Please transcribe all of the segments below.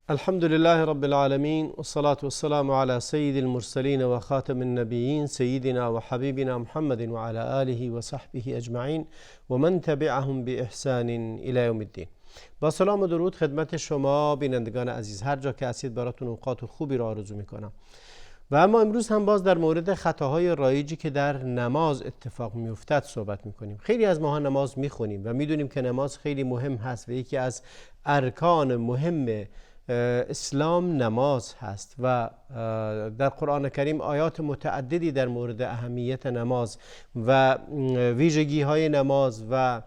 الحمد لله رب العالمين والصلاة والسلام على سيد المرسلين وخاتم النبيين سيدنا وحبيبنا محمد وعلى آله وصحبه أجمعين ومن تبعهم بإحسان إلى يوم الدين. با سلام و درود خدمت شما بینندگان عزیز، هر جا که هستید براتون اوقات خوبی را آرزو میکنم. و اما امروز هم باز در مورد خطاهای رایجی که در نماز اتفاق میافتد صحبت میکنیم. خیلی از ماها نماز میخونیم و میدونیم که نماز خیلی مهم هست و یکی از ارکان مهم اسلام نماز هست و در قرآن کریم آیات متعددی در مورد اهمیت نماز و ویژگی های نماز و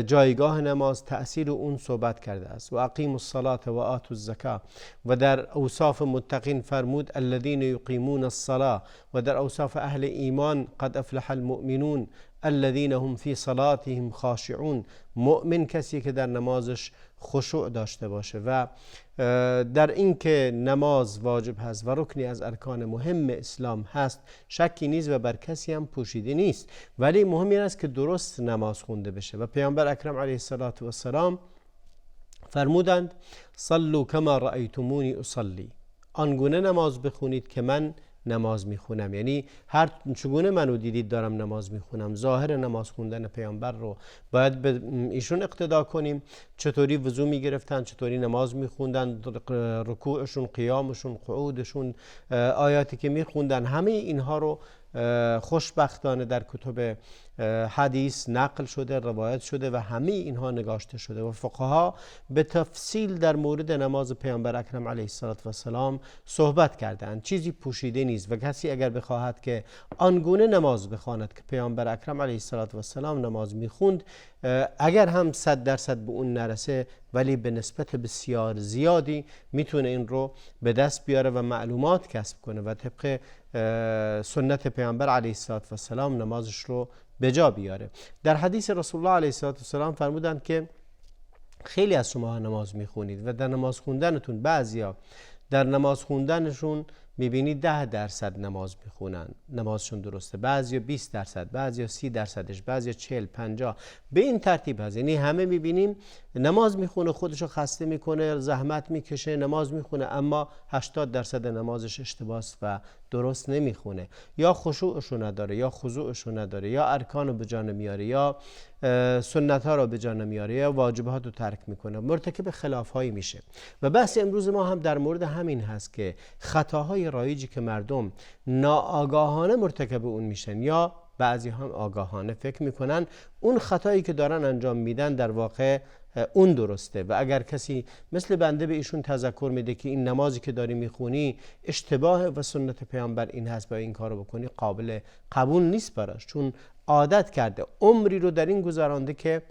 جایگاه نماز، تأثیر اون صحبت کرده است. و اقیموا الصلاة و آتوا الزکاة، و در اوصاف متقین فرمود الذین یقیمون الصلاة، و در اوصاف اهل ایمان قد افلح المؤمنون الذین هم فی صلاتهم خاشعون. مؤمن کسی که در نمازش خشوع داشته باشه و در اینکه نماز واجب هست و رکنی از ارکان مهم اسلام هست شکی نیست و بر کسی هم پوشیده نیست، ولی مهم این است که درست نماز خونده بشه. و پیامبر اکرم علیه السلام فرمودند صلوا کما رأیتمونی اصلی، آنگونه نماز بخونید که من نماز میخونم. یعنی هر چگونه منو دیدید دارم نماز میخونم. ظاهر نماز خوندن پیامبر رو باید به ایشون اقتدا کنیم. چطوری وضو میگرفتن، چطوری نماز میخوندن، رکوعشون، قیامشون، قعودشون، آیاتی که میخوندن، همه اینها رو خوشبختانه در کتب حدیث نقل شده، روایت شده و همه اینها نگاشته شده و فقها به تفصیل در مورد نماز پیامبر اکرم علیه السلام صحبت کردند. چیزی پوشیده نیست و کسی اگر بخواهد که آنگونه نماز بخواند که پیامبر اکرم علیه السلام نماز میخوند، اگر هم 100% به اون نرسه ولی به نسبت بسیار زیادی میتونه این رو به دست بیاره و معلومات کسب کنه و طبق سنت پیامبر علیه السلام نمازش رو به جا بیاره. در حدیث رسول الله علیه السلام فرمودند که خیلی از شما نماز میخونید و در نماز خوندنتون بعضیا در نماز خوندنشون میبینید 10% نماز میخونن، نمازشون درسته، بعضیا 20%، بعضیا 30%، بعضیا 40-50، به این ترتیب هست. یعنی همه میبینیم نماز میخونه، خودشو خسته میکنه، زحمت میکشه، نماز میخونه، اما 80% نمازش اشتباهه و درست نمیخونه، یا خشوعشو نداره، یا خضوعشو نداره، یا ارکانو به جا نمیاره، یا سنت ها رو به جا نمیاره، یا واجبات رو ترک میکنه، مرتکب خلاف هایی میشه. و بحث امروز ما هم در مورد همین هست که خطاهای رایجی که مردم ناآگاهانه مرتکب اون میشن یا بعضی هم آگاهانه فکر میکنن اون خطایی که دارن انجام میدن در واقع اون درسته. و اگر کسی مثل بنده به ایشون تذکر میده که این نمازی که داری میخونی اشتباه و سنت پیامبر این هست و این کارو بکنی، قابل قبول نیست براش، چون عادت کرده، عمری رو در این گذرانده که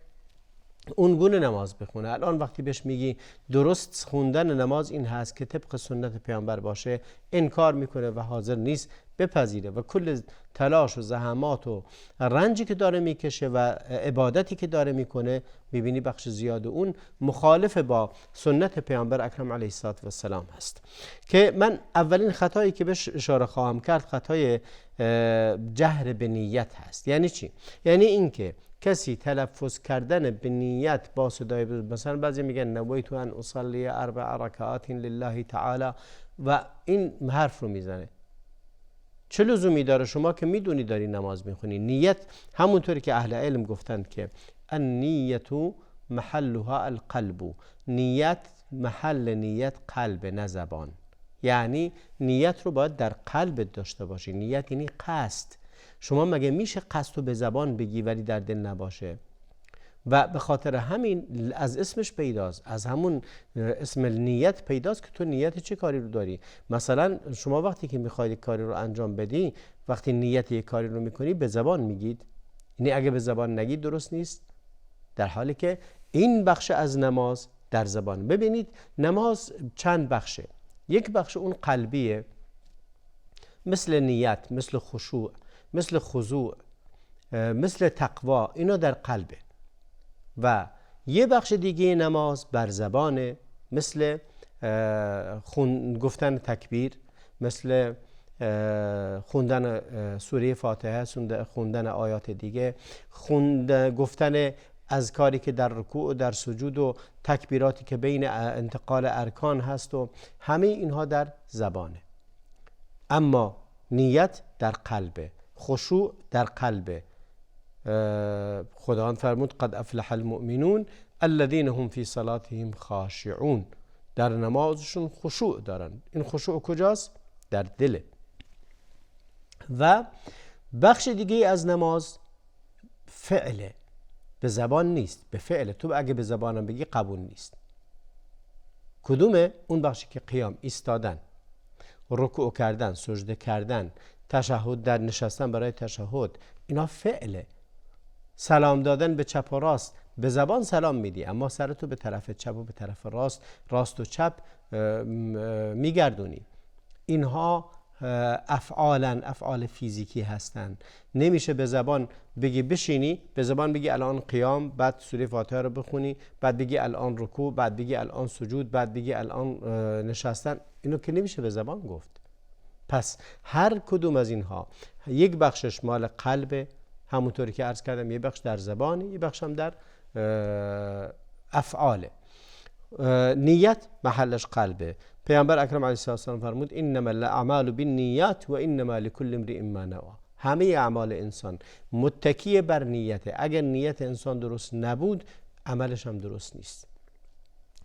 اون گونه نماز بخونه. الان وقتی بهش میگی درست خوندن نماز این هست که طبق سنت پیامبر باشه، انکار میکنه و حاضر نیست بپذیره و کل تلاش و زحمات و رنجی که داره میکشه و عبادتی که داره میکنه میبینی بخش زیاد اون مخالف با سنت پیامبر اکرم علیه السلام هست. که من اولین خطایی که بهش اشاره خواهم کرد خطای جهر به نیت هست. یعنی چی؟ یعنی اینکه کسی تلفظ کردن به نیت با صدای، مثلا بعضی میگن نویت ان اصلی 4 رکعات لله تعالی و این حرف رو میزنه. چه لزومی داره؟ شما که میدونی داری نماز میخونی. نیت همونطوری که اهل علم گفتند که النیت محلها القلب، نیت محل نیت قلب نه زبان. یعنی نیت رو باید در قلبت داشته باشی. نیت یعنی قصد. شما مگه میشه قصد رو به زبان بگی ولی در دل نباشه؟ و به خاطر همین از اسمش پیداست، از همون اسم نیت پیداست که تو نیت چه کاری رو داری. مثلا شما وقتی که میخواید کاری رو انجام بدی، وقتی نیت یک کاری رو میکنی به زبان میگید، یعنی اگه به زبان نگید درست نیست، در حالی که این بخش از نماز در زبان. ببینید نماز چند بخشه. یک بخش اون قلبیه، مثل نیت، مثل خشوع، مثل خضوع، مثل تقوا، اینا در قلبه. و یه بخش دیگه نماز بر زبانه، مثل گفتن تکبیر، مثل خوندن سوره فاتحه، خوندن آیات دیگه، گفتن اذکاری که در رکوع و در سجود و تکبیراتی که بین انتقال ارکان هست و همه اینها در زبانه. اما نیت در قلبه، خشوع در قلبه. خداوند فرمود قد افلح المؤمنون الذين هم فی صلاتهم خاشعون. در نمازشون خشوع دارن. این خشوع کجاست؟ در دل. و بخش دیگه از نماز فعله، به زبان نیست، به فعله. تو اگه به زبانم بگی قبول نیست. کدومه؟ اون بخشی که قیام، ایستادن، رکوع کردن، سجده کردن، تشهد، در نشستن برای تشهد، اینا فعله. سلام دادن به چپ و راست، به زبان سلام میدی اما سرتو به طرف چپ و به طرف راست، راست و چپ میگردونی. اینها افعال فیزیکی هستند. نمیشه به زبان بگی بشینی، به زبان بگی الان قیام، بعد سوره فاتحه رو بخونی، بعد بگی الان رکوع، بعد بگی الان سجود، بعد بگی الان نشستن. اینو که نمیشه به زبان گفت. پس هر کدوم از اینها یک بخشش مال قلبه، همونطوری که عرض کردم، یه بخش در زبانه، یه بخش هم در افعاله. نیت محلش قلبه. پیامبر اکرم علیه السلام فرمود انما الاعمال بالنیات و انما لكل امرئ ما نوى. همه اعمال انسان متکی بر نیته. اگر نیت انسان درست نبود عملش هم درست نیست.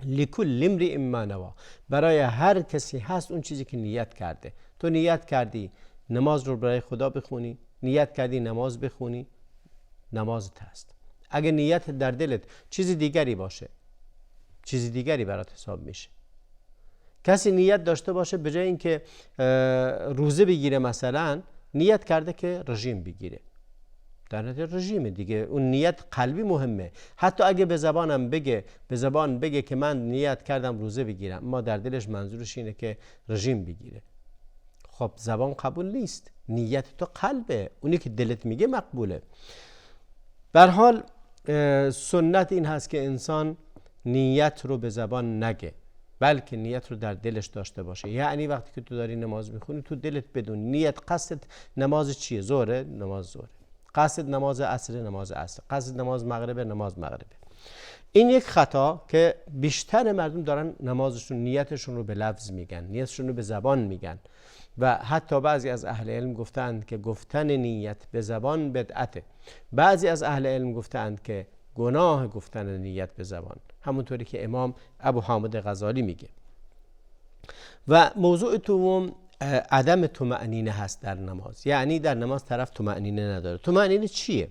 لكل امرئ ما نوى، برای هر کسی هست اون چیزی که نیت کرده. تو نیت کردی نماز رو برای خدا بخونی، نیت کردی نماز بخونی، نمازت هست. اگر نیت در دلت چیز دیگری باشه، چیز دیگری برات حساب میشه. کسی نیت داشته باشه به جای اینکه روزه بگیره، مثلا نیت کرده که رژیم بگیره، در نتیجه رژیم دیگه. اون نیت قلبی مهمه. حتی اگه به زبانم بگه، به زبان بگه که من نیت کردم روزه بگیرم، اما در دلش منظورش اینه که رژیم بگیره، خب زبان قبول نیست. نیت تو قلبه، اونی که دلت میگه مقبوله. به هر حال سنت این هست که انسان نیت رو به زبان نگه، بلکه نیت رو در دلش داشته باشه. یعنی وقتی که تو داری نماز میخونی تو دلت بدون نیت، قصد نماز چیه؟ ظهره، نماز ظهره. قصد نماز عصر، نماز عصر. قصد نماز مغرب، نماز مغربه. این یک خطا که بیشتر مردم دارن نمازشون، نیتشون رو به لفظ میگن، نیتشون رو به زبان میگن. و حتی بعضی از اهل علم گفتند که گفتن نیت به زبان بدعته. بعضی از اهل علم گفتند که گناه گفتن نیت به زبان، همونطوری که امام ابو حامد غزالی میگه. و موضوع دوم عدم طمأنینه هست در نماز. یعنی در نماز طرف طمأنینه نداره. طمأنینه چیه؟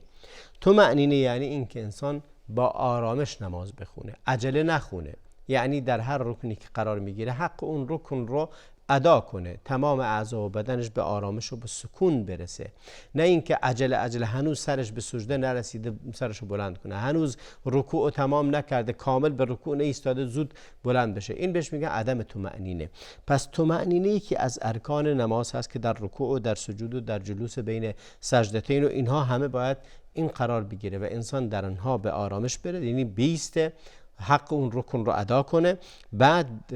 طمأنینه یعنی این که انسان با آرامش نماز بخونه، عجله نخونه. یعنی در هر رکنی که قرار میگیره حق اون رکن رو ادا کنه، تمام اعضا و بدنش به آرامش و به سکون برسه. نه اینکه عجله هنوز سرش به سجده نرسیده سرش رو بلند کنه، هنوز رکوع تمام نکرده کامل به رکوع نایستاده زود بلند بشه. این بهش میگن عدم طمأنینه. پس طمأنینه‌ای که از ارکان نماز هست که در رکوع و در سجود و در جلوس بین سجدتین و اینها همه باید این قرار بگیره و انسان در آنها به آرامش بره، یعنی بیسته، حق اون رکن رو ادا کنه، بعد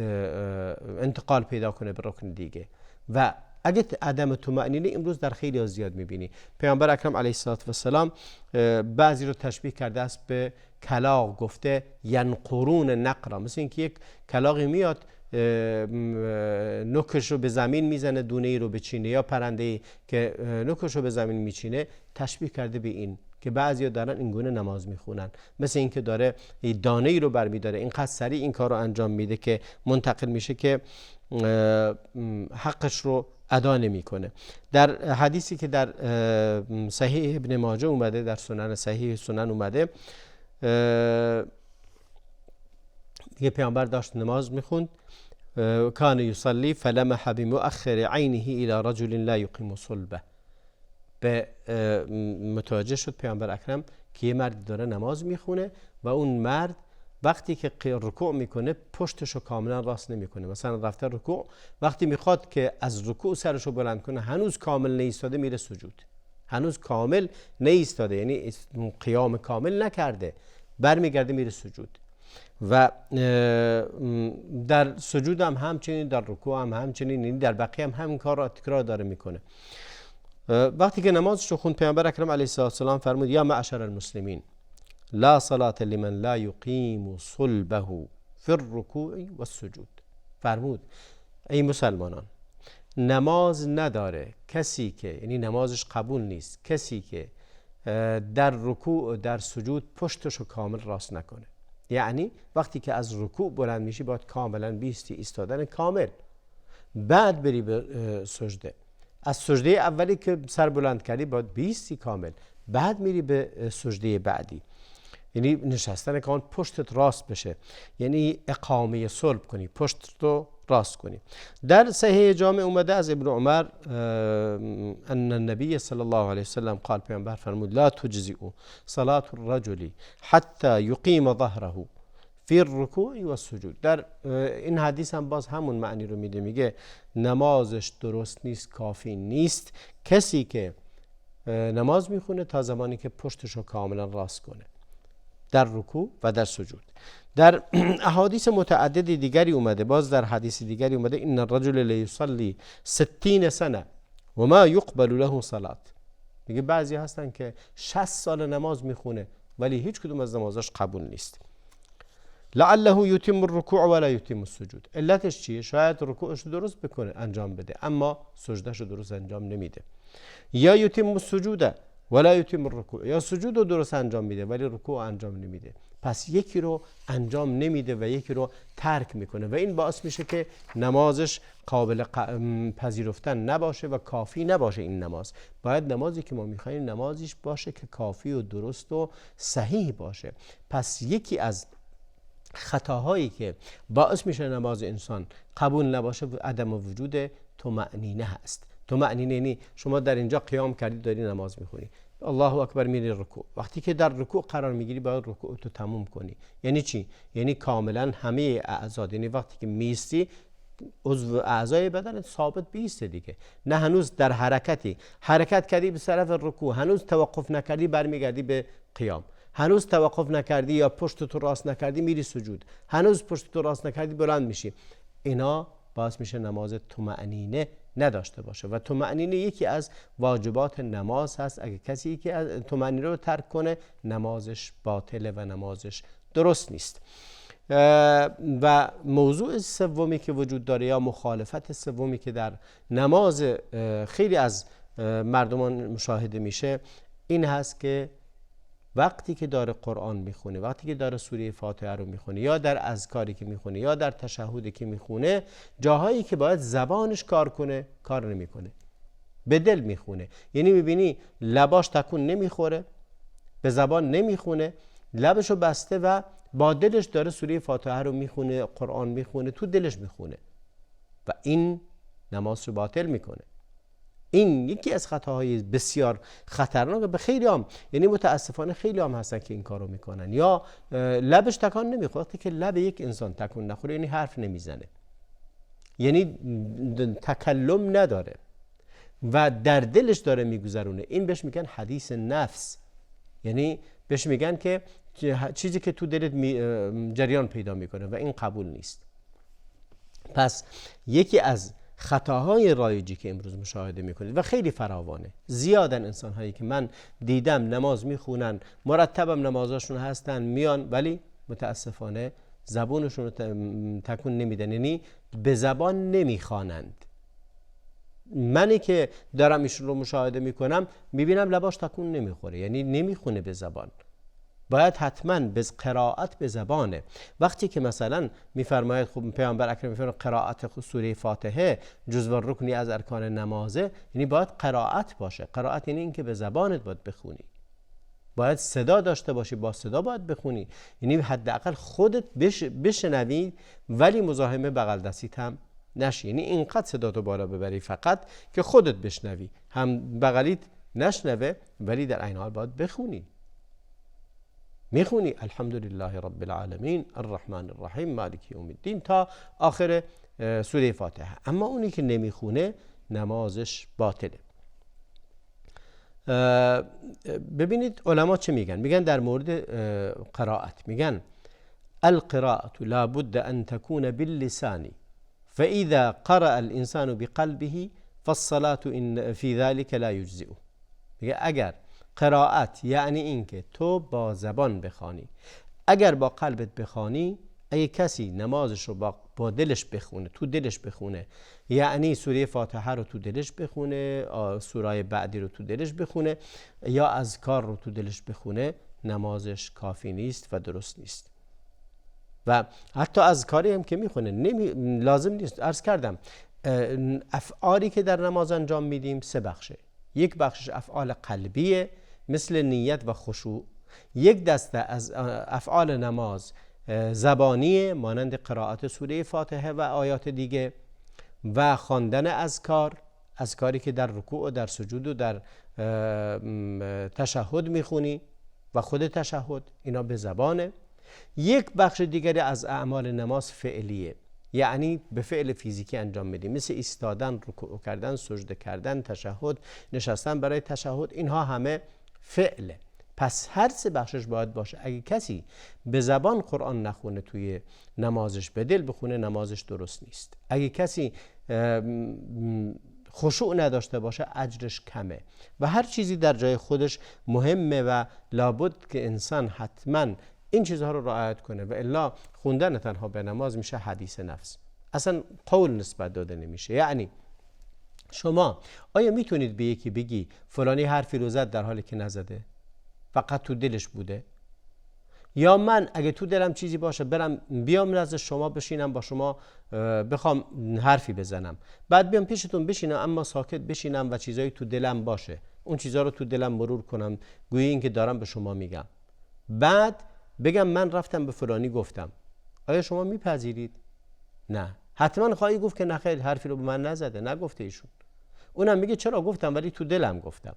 انتقال پیدا کنه به رکن دیگه. و اگه عدم طمأنینه امروز در خیلی ها زیاد میبینی. پیامبر اکرم علیه السلام بعضی رو تشبیه کرده است به کلاغ، گفته ینقرون نقرا، مثل اینکه یک کلاغی میاد نوکش رو به زمین میزنه دونه ای رو بچینه، یا پرنده ای که نوکش رو به زمین میچینه. تشبیه کرده به این که بعضیا دارن این گونه نماز میخونن، مثل اینکه داره دانه ای رو برمیداره، اینقدر سریع این کار رو انجام میده که منتقل میشه که حقش رو ادا نمیکنه. در حدیثی که در صحیح ابن ماجه اومده، در سنن صحیح سنن اومده، یه پیامبر داشت نماز میخوند، کان یصلی فلمح بمؤخر عینه الی رجل لا یقیم صلبه. به متوجه شد پیامبر اکرم که یه مرد داره نماز میخونه و اون مرد وقتی که رکوع میکنه پشتشو کاملا راست نمیکنه. مثلا رفته رکوع، وقتی میخواد که از رکوع سرشو بلند کنه هنوز کامل نیستاده میره سجود، هنوز کامل نیستاده، یعنی قیام کامل نکرده، برمیگرده میره سجود. و در سجود هم همچنین، در رکوع هم همچنین، یعنی در بقیه هم همین کار را تکرار داره میکنه. وقتی که نمازش رو خوند پیامبر اکرم علیه السلام فرمود یا معشر المسلمین، لا صلاة لمن لا يقیم صلبه فی الرکوع و السجود. فرمود ای مسلمانان، نماز نداره کسی که، یعنی نمازش قبول نیست کسی که در رکوع و در سجود پشتشو کامل راست نکنه. یعنی وقتی که از رکوع بلند میشی باید کاملا بیستی، ایستادن کامل، بعد بری به سجده. از سجده اولی که سر بلند کردی باید بیستی کامل، بعد میری به سجده بعدی. یعنی نشستن کامل پشتت راست بشه، یعنی اقامه صلب کنی، پشت رو راست کنی. در صحیح جامع اومده از ابن عمر ان النبی صلی الله علیه وسلم قال، پیامبر فرمود لا تجزئ صلاة الرجل حتی یقیم ظهره فی الرکوع و السجود. در این حدیث هم باز همون معنی رو میده، میگه نمازش درست نیست، کافی نیست کسی که نماز میخونه تا زمانی که پشتش رو کاملا راست کنه در رکوع و در سجود. در احادیث متعددی دیگری اومده، باز در حدیث دیگری اومده ان الرجل لیصلی 60 سنه و ما یقبل له صلات. میگه بعضی هستن که 60 سال نماز میخونه ولی هیچ کدوم از نمازاش قبول نیست. لعله یتم الرکوع ولا یتم السجود. علتش چیه؟ شاید رکوعش رو درست بکنه، انجام بده، اما سجدهش رو درست انجام نمیده. یا یتم السجود ولا یتم الرکوع، یا سجود رو درست انجام میده ولی رکوع انجام نمیده. پس یکی رو انجام نمیده و یکی رو ترک میکنه و این باعث میشه که نمازش قابل پذیرفتن نباشه و کافی نباشه. این نماز باید نمازی که ما میخوایم نمازیش باشه که کافی و درست و صحیح باشه. پس یکی از خطاهایی که باعث میشه نماز انسان قبول نباشه عدم وجود طمأنینه هست. طمأنینه یعنی شما در اینجا قیام کردی داری نماز میخونی، الله اکبر میری رکوع، وقتی که در رکوع قرار میگیری باید رکوع تو تموم کنی. یعنی چی؟ یعنی کاملا همه اعضا، یعنی وقتی که میستی عضو اعضای بدن ثابت بیسته دیگه، نه هنوز در حرکتی، حرکت کردی به طرف رکوع، هنوز توقف نکردی برمیگردی به قیام، هنوز توقف نکردی یا پشت تو راست نکردی میری سجود، هنوز پشت تو راست نکردی بلند میشی. اینا باعث میشه نماز طمأنینه نداشته باشه و طمأنینه یکی از واجبات نماز هست. اگه کسی که طمأنینه رو ترک کنه نمازش باطله و نمازش درست نیست. و موضوع سومی که وجود داره یا مخالفت سومی که در نماز خیلی از مردمان مشاهده میشه این هست که وقتی که داره قرآن میخونه، وقتی که داره سوره فاتحه رو میخونه یا در اذکاری که میخونه یا در تشهدی که میخونه، جاهایی که باید زبانش کار کنه کار نمیکنه، به دل میخونه. یعنی میبینی لباش تکون نمیخوره، به زبان نمیخونه، لبشو بسته و با دلش داره سوره فاتحه رو میخونه، قرآن میخونه، تو دلش میخونه و این نماز رو باطل میکنه. این یکی از خطاهای بسیار خطرناک به خیلی هم، یعنی متاسفانه خیلی هم هستن که این کارو میکنن. یا لبش تکان نمیخوره، وقتی که لب یک انسان تکون نخوره یعنی حرف نمیزنه، یعنی تکلم نداره و در دلش داره میگذرونه. این بهش میگن حدیث نفس، یعنی بهش میگن که چیزی که تو دلت جریان پیدا میکنه و این قبول نیست. پس یکی از خطاهای رایجی که امروز مشاهده میکنید و خیلی فراوانه، زیادن انسان هایی که من دیدم نماز میخونن، مرتبم نمازاشون هستن، میان ولی متاسفانه زبونشون رو تکون نمیدن، یعنی به زبان نمیخوانند. منی که دارم ایشون رو مشاهده میکنم میبینم لباش تکون نمیخوره، یعنی نمیخونه به زبان. باید حتما به قرائت به زبانه. وقتی که مثلا میفرماید خب پیامبر اکرم میفرماید قرائت سوره فاتحه جزو رکنی از ارکان نمازه، یعنی باید قرائت باشه. قرائت یعنی اینکه به زبانت باید بخونی، باید صدا داشته باشی، با صدا باید بخونی، یعنی حداقل خودت بشنوی ولی مزاحم بغل دستیت هم نشی، یعنی اینقدر صدا تو بالا ببری فقط که خودت بشنوی، هم بغلیت نشنوه ولی در عین حال باید بخونی. میخونی الحمدلله رب العالمین الرحمن الرحیم مالک یوم الدین تا آخر سوره فاتحه. اما اونی که نمیخونه نمازش باطله. ببینید علما چه میگن؟ میگن در مورد قرائت، میگن القراءة لا بد ان تكون باللسان فاذا قرأ الانسان بقلبه فالصلاة في ذلك لا يجزئه. میگه اگر قرائت یعنی اینکه تو با زبان بخوانی. اگر با قلبت بخوانی، اگه کسی نمازش رو با دلش بخونه، تو دلش بخونه، یعنی سوره فاتحه رو تو دلش بخونه، سوره بعدی رو تو دلش بخونه، یا اذکار رو تو دلش بخونه، نمازش کافی نیست و درست نیست. و حتی اذکاری هم که میخونه لازم نیست. عرض کردم افعالی که در نماز انجام میدیم سه بخشه. یک بخشش افعال قلبیه مثل نیت و خشوع. یک دسته از افعال نماز زبانیه مانند قرائت سوره فاتحه و آیات دیگه و خواندن اذکاری که در رکوع و در سجود و در تشهد میخونی و خود تشهد، اینا به زبانه. یک بخش دیگری از اعمال نماز فعلیه، یعنی به فعل فیزیکی انجام میدیم، مثل ایستادن، رکوع کردن، سجده کردن، تشهد، نشستن برای تشهد، اینها همه فعله. پس هر سه بخشش باید باشه. اگه کسی به زبان قرآن نخونه توی نمازش، به دل بخونه، نمازش درست نیست. اگه کسی خشوع نداشته باشه، اجرش کمه. و هر چیزی در جای خودش مهمه و لابد که انسان حتما این چیزها رو رعایت کنه و الا خوندن تنها به نماز میشه حدیث نفس، اصلا قول نسبت داده نمیشه. یعنی شما آیا میتونید به یکی بگی فلانی حرفی رو زد در حالی که نزده، فقط تو دلش بوده؟ یا من اگه تو دلم چیزی باشه برم بیام نزد شما بشینم با شما بخوام حرفی بزنم، بعد بیام پیشتون بشینم اما ساکت بشینم و چیزایی تو دلم باشه، اون چیزا رو تو دلم مرور کنم گویا این که دارم به شما میگم، بعد بگم من رفتم به فلانی گفتم، آیا شما میپذیرید؟ نه. حتما خواهی گفت که نه خیر، حرفی رو به من نزده، نگفته ایشون. اونم میگه چرا گفتم ولی تو دلم گفتم.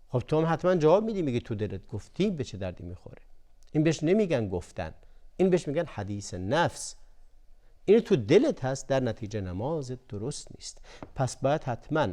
خب تو هم حتما جواب میدی، میگی تو دلت گفتی، به چه دردی میخوره؟ این بهش نمیگن گفتن، این بهش میگن حدیث نفس. این تو دلت هست، در نتیجه نمازت درست نیست. پس باید حتما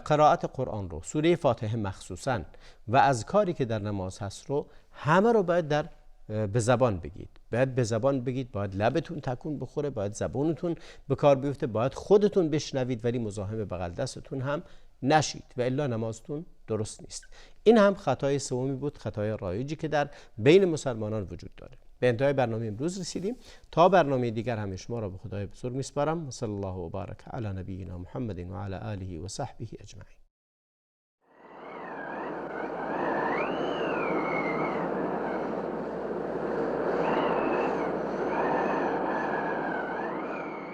قرائت قرآن رو، سوره فاتحه مخصوصا و اذکاری که در نماز هست رو همه رو باید به زبان بگید. باید به زبان بگید، باید لبتون تکون بخوره، باید زبانتون به کار بیفته، باید خودتون بشنوید ولی مزاحم بغل دستتون هم نشید و الا نمازتون درست نیست. این هم خطای سومی بود، خطای رایجی که در بین مسلمانان وجود داره. به انتهای برنامه امروز رسیدیم. تا برنامه دیگر همه شما را به خدای بزرگ میسپارم. صلی الله و بارک علی نبینا محمد و علی آله و صحبه اجمعین.